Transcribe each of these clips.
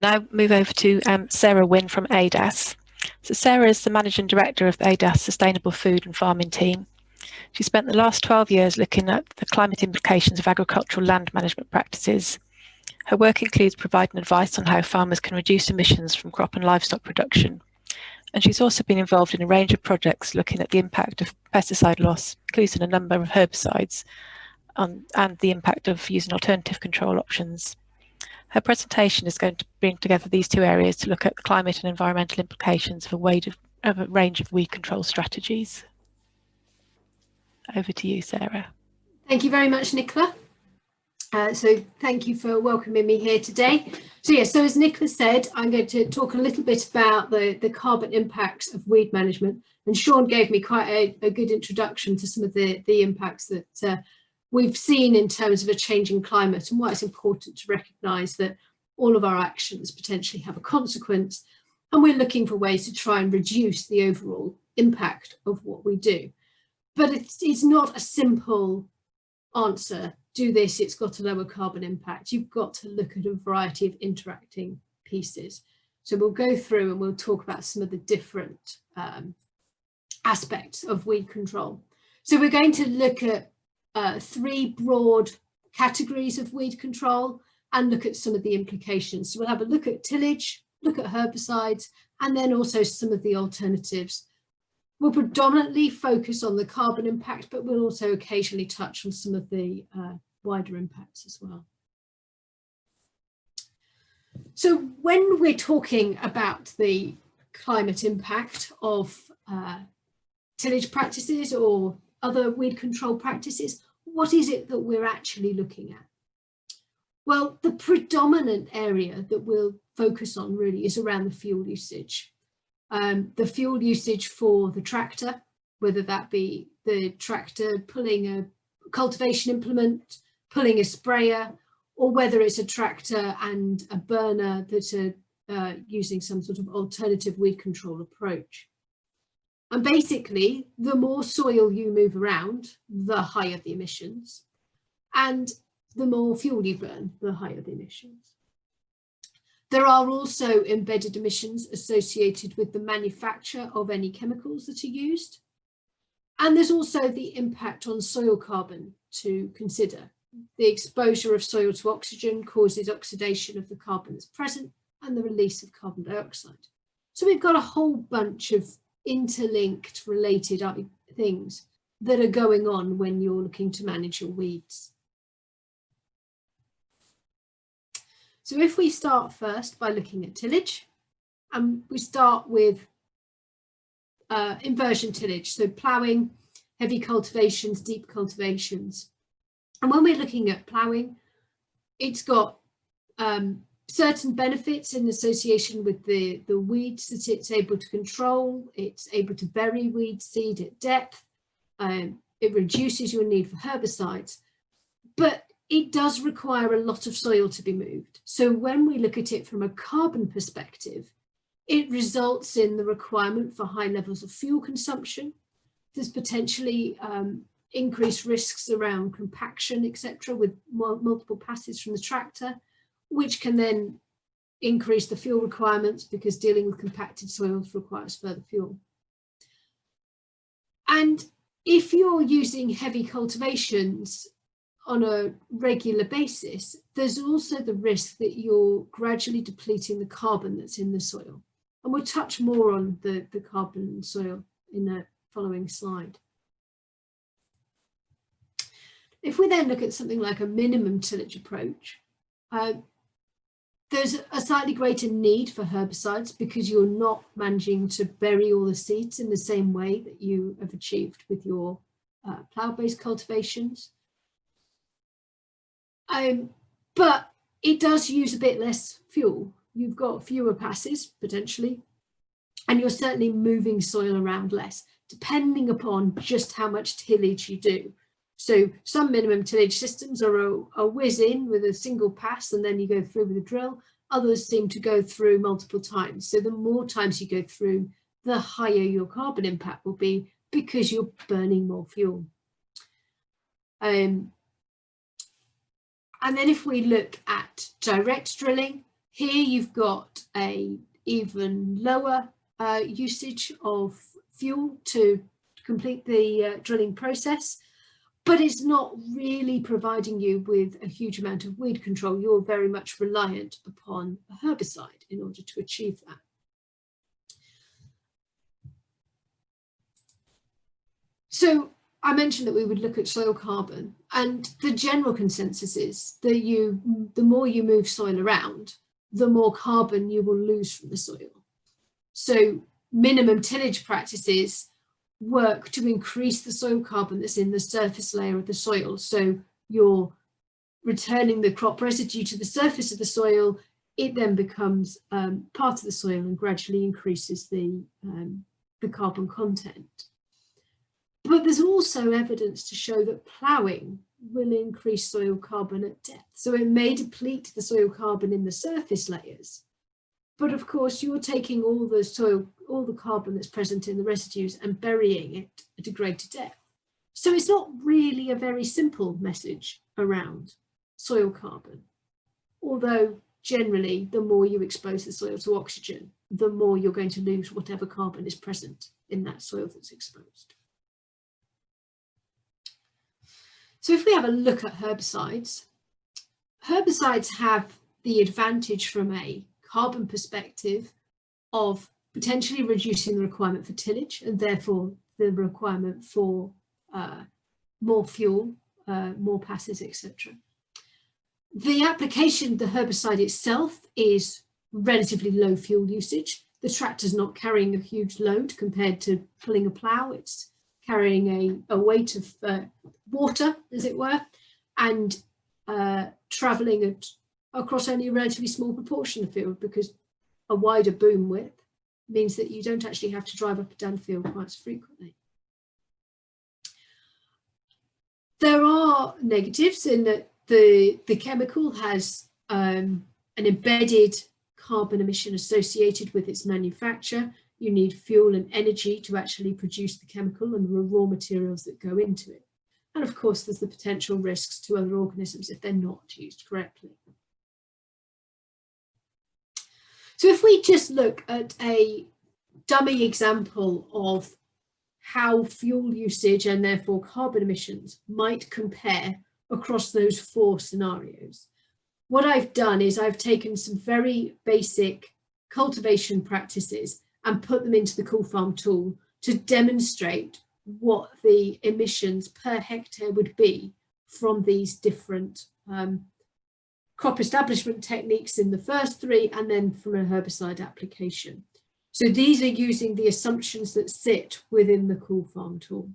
Now move over to Sarah Wynn from ADAS. So Sarah is the Managing Director of the ADAS Sustainable Food and Farming team. She spent the last 12 years looking at the climate implications of agricultural land management practices. Her work includes providing advice on how farmers can reduce emissions from crop and livestock production. And she's also been involved in a range of projects looking at the impact of pesticide loss, including a number of herbicides, and the impact of using alternative control options. Her presentation is going to bring together these two areas to look at the climate and environmental implications of a range of weed control strategies. Over to you, Sarah. Thank you very much, Nicola. So thank you for welcoming me here today. So as Nicola said, I'm going to talk a little bit about the carbon impacts of weed management. And Sean gave me quite a good introduction to some of the impacts that we've seen in terms of a changing climate and why it's important to recognise that all of our actions potentially have a consequence, and we're looking for ways to try and reduce the overall impact of what we do. But it's not a simple answer, do this, it's got a lower carbon impact. You've got to look at a variety of interacting pieces. So we'll go through and we'll talk about some of the different aspects of weed control. So we're going to look at three broad categories of weed control and look at some of the implications. So we'll have a look at tillage, look at herbicides, and then also some of the alternatives. We'll predominantly focus on the carbon impact, but we'll also occasionally touch on some of the wider impacts as well. So when we're talking about the climate impact of tillage practices or other weed control practices, what is it that we're actually looking at? Well, the predominant area that we'll focus on really is around the fuel usage. The fuel usage for the tractor, whether that be the tractor pulling a cultivation implement, pulling a sprayer, or whether it's a tractor and a burner that are using some sort of alternative weed control approach. And basically, the more soil you move around, the higher the emissions, and the more fuel you burn, the higher the emissions. There are also embedded emissions associated with the manufacture of any chemicals that are used. And there's also the impact on soil carbon to consider. The exposure of soil to oxygen causes oxidation of the carbon that's present and the release of carbon dioxide. So we've got a whole bunch of interlinked, related things that are going on when you're looking to manage your weeds. So if we start first by looking at tillage, and we start with inversion tillage, so ploughing, heavy cultivations, deep cultivations. And when we're looking at ploughing, it's got certain benefits in association with the weeds that it's able to control. It's able to bury weed seed at depth. It reduces your need for herbicides, but it does require a lot of soil to be moved. So when we look at it from a carbon perspective, it results in the requirement for high levels of fuel consumption. There's potentially increased risks around compaction, etc., with multiple passes from the tractor, which can then increase the fuel requirements because dealing with compacted soils requires further fuel. And if you're using heavy cultivations on a regular basis, there's also the risk that you're gradually depleting the carbon that's in the soil. And we'll touch more on the carbon in soil in the following slide. If we then look at something like a minimum tillage approach, there's a slightly greater need for herbicides because you're not managing to bury all the seeds in the same way that you have achieved with your plough-based cultivations. But it does use a bit less fuel. You've got fewer passes potentially, and you're certainly moving soil around less, depending upon just how much tillage you do. So some minimum tillage systems are a whiz in with a single pass and then you go through with a drill. Others seem to go through multiple times. So the more times you go through, the higher your carbon impact will be because you're burning more fuel. And then if we look at direct drilling, Here you've got a even lower usage of fuel to complete the drilling process, but it's not really providing you with a huge amount of weed control. You're very much reliant upon a herbicide in order to achieve that. So I mentioned that we would look at soil carbon, and the general consensus is that the more you move soil around, the more carbon you will lose from the soil. So minimum tillage practices work to increase the soil carbon that's in the surface layer of the soil. So you're returning the crop residue to the surface of the soil. It then becomes part of the soil and gradually increases the carbon content. But there's also evidence to show that ploughing will increase soil carbon at depth. So it may deplete the soil carbon in the surface layers, but of course you're taking all the carbon that's present in the residues and burying it at a greater depth. So it's not really a very simple message around soil carbon, although generally the more you expose the soil to oxygen, the more you're going to lose whatever carbon is present in that soil that's exposed. So if we have a look at herbicides, herbicides have the advantage from a carbon perspective of potentially reducing the requirement for tillage and therefore the requirement for more fuel, more passes, etc. The application, the herbicide itself, is relatively low fuel usage. The tractor's not carrying a huge load compared to pulling a plough. It's carrying a weight of water, as it were, and travelling across only a relatively small proportion of field, because a wider boom width means that you don't actually have to drive up and down the field quite so frequently. There are negatives in that the chemical has an embedded carbon emission associated with its manufacture. You need fuel and energy to actually produce the chemical and the raw materials that go into it. And of course, there's the potential risks to other organisms if they're not used correctly. So if we just look at a dummy example of how fuel usage and therefore carbon emissions might compare across those four scenarios, what I've done is I've taken some very basic cultivation practices and put them into the Cool Farm tool to demonstrate what the emissions per hectare would be from these different crop establishment techniques in the first three, and then from a herbicide application. So these are using the assumptions that sit within the Cool Farm tool.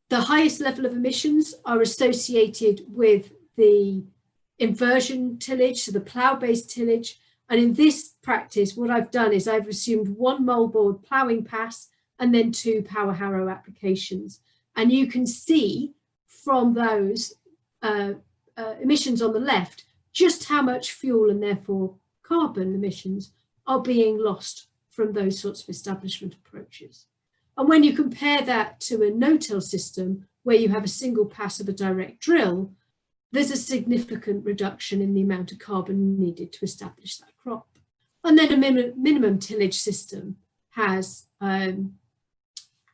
The highest level of emissions are associated with the inversion tillage, so the plough-based tillage. And in this practice, what I've done is I've assumed one moldboard ploughing pass and then 2 power harrow applications. And you can see from those emissions on the left just how much fuel and therefore carbon emissions are being lost from those sorts of establishment approaches. And when you compare that to a no-till system where you have a single pass of a direct drill, there's a significant reduction in the amount of carbon needed to establish that crop. And then a minimum tillage system has, in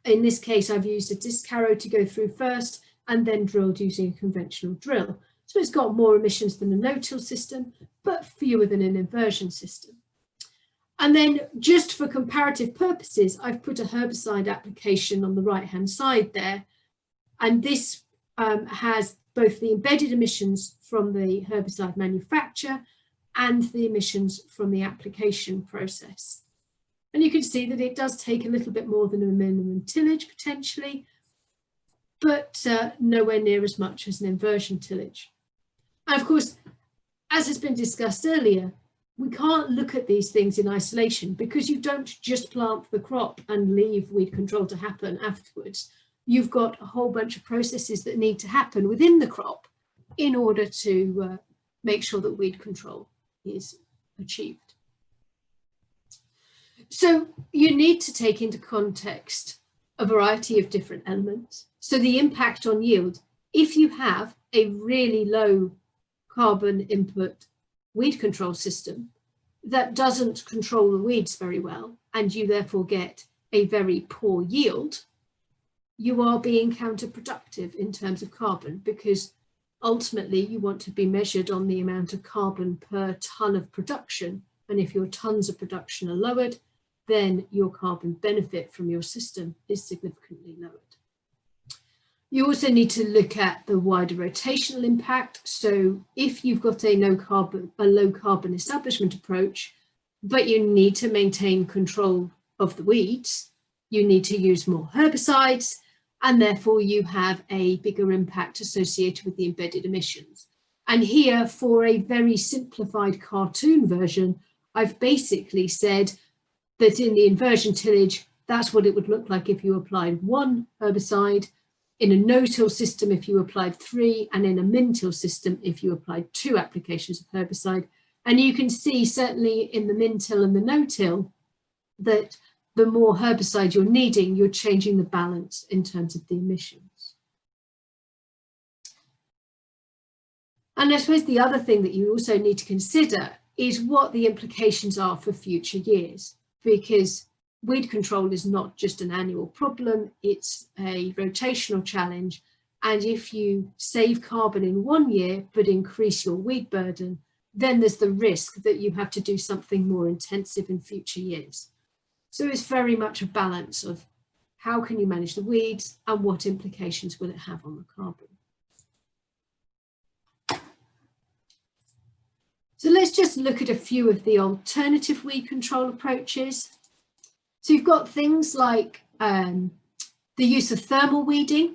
this case, I've used a disc harrow to go through first and then drilled using a conventional drill. So it's got more emissions than a no-till system, but fewer than an inversion system. And then just for comparative purposes, I've put a herbicide application on the right-hand side there. And this has both the embedded emissions from the herbicide manufacture and the emissions from the application process. And you can see that it does take a little bit more than a minimum tillage potentially, but nowhere near as much as an inversion tillage. And of course, as has been discussed earlier, we can't look at these things in isolation because you don't just plant the crop and leave weed control to happen afterwards. You've got a whole bunch of processes that need to happen within the crop in order to make sure that weed control is achieved. So you need to take into context a variety of different elements. So the impact on yield, if you have a really low carbon input weed control system that doesn't control the weeds very well, and you therefore get a very poor yield, you are being counterproductive in terms of carbon, because ultimately you want to be measured on the amount of carbon per tonne of production. And if your tonnes of production are lowered, then your carbon benefit from your system is significantly lowered. You also need to look at the wider rotational impact. So if you've got a low carbon establishment approach, but you need to maintain control of the weeds, you need to use more herbicides, and therefore you have a bigger impact associated with the embedded emissions. And here, for a very simplified cartoon version, I've basically said that in the inversion tillage, that's what it would look like if you applied 1 herbicide, in a no-till system if you applied 3, and in a min-till system if you applied 2 applications of herbicide. And you can see certainly in the min-till and the no-till that the more herbicide you're needing, you're changing the balance in terms of the emissions. And I suppose the other thing that you also need to consider is what the implications are for future years, because weed control is not just an annual problem, it's a rotational challenge. And if you save carbon in 1 year, but increase your weed burden, then there's the risk that you have to do something more intensive in future years. So it's very much a balance of how can you manage the weeds and what implications will it have on the carbon. So let's just look at a few of the alternative weed control approaches. So you've got things like the use of thermal weeding.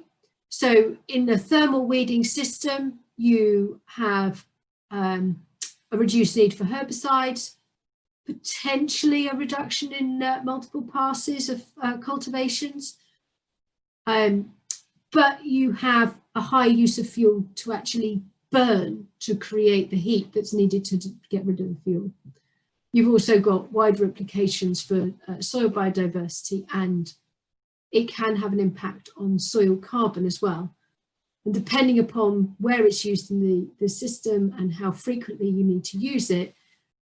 So in the thermal weeding system, you have a reduced need for herbicides, potentially a reduction in multiple passes of cultivations, but you have a high use of fuel to actually burn to create the heat that's needed to get rid of the fuel. You've also got wider implications for soil biodiversity, and it can have an impact on soil carbon as well. And depending upon where it's used in the system and how frequently you need to use it,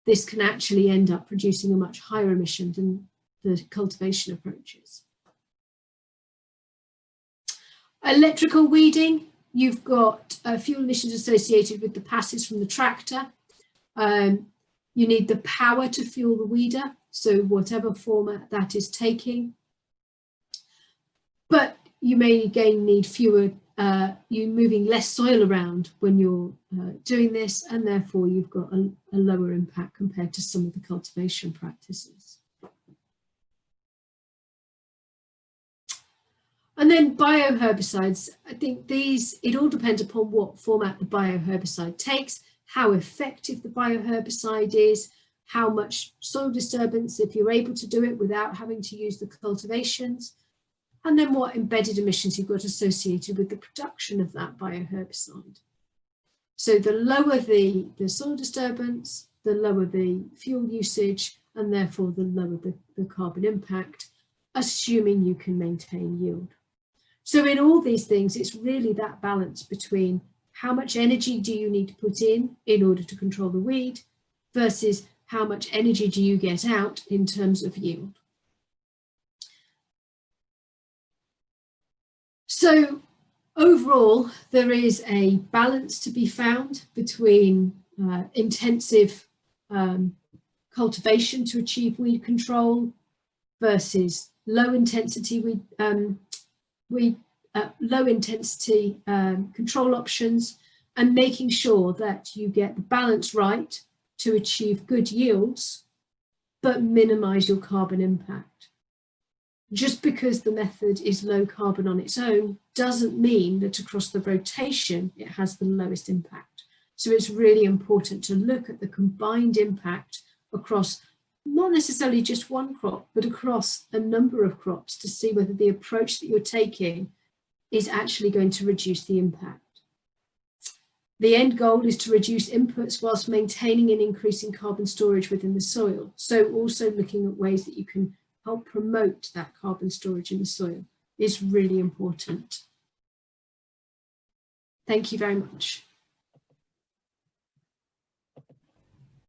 this can actually end up producing a much higher emission than the cultivation approaches. Electrical weeding, you've got fuel emissions associated with the passes from the tractor. You need the power to fuel the weeder, so whatever format that is taking. But you may again need fewer, you're moving less soil around when you're doing this, and therefore you've got a lower impact compared to some of the cultivation practices. And then bioherbicides, I think these, it all depends upon what format the bioherbicide takes, how effective the bioherbicide is, how much soil disturbance, if you're able to do it without having to use the cultivations, and then what embedded emissions you've got associated with the production of that bioherbicide. So the lower the soil disturbance, the lower the fuel usage, and therefore the lower the carbon impact, assuming you can maintain yield. So in all these things, it's really that balance between how much energy do you need to put in order to control the weed versus how much energy do you get out in terms of yield. So overall, there is a balance to be found between intensive cultivation to achieve weed control versus low intensity control options, and making sure that you get the balance right to achieve good yields, but minimize your carbon impact. Just because the method is low carbon on its own doesn't mean that across the rotation it has the lowest impact. So it's really important to look at the combined impact across not necessarily just one crop, but across a number of crops to see whether the approach that you're taking is actually going to reduce the impact. The end goal is to reduce inputs whilst maintaining and increasing carbon storage within the soil. So also looking at ways that you can help promote that carbon storage in the soil. is really important. Thank you very much.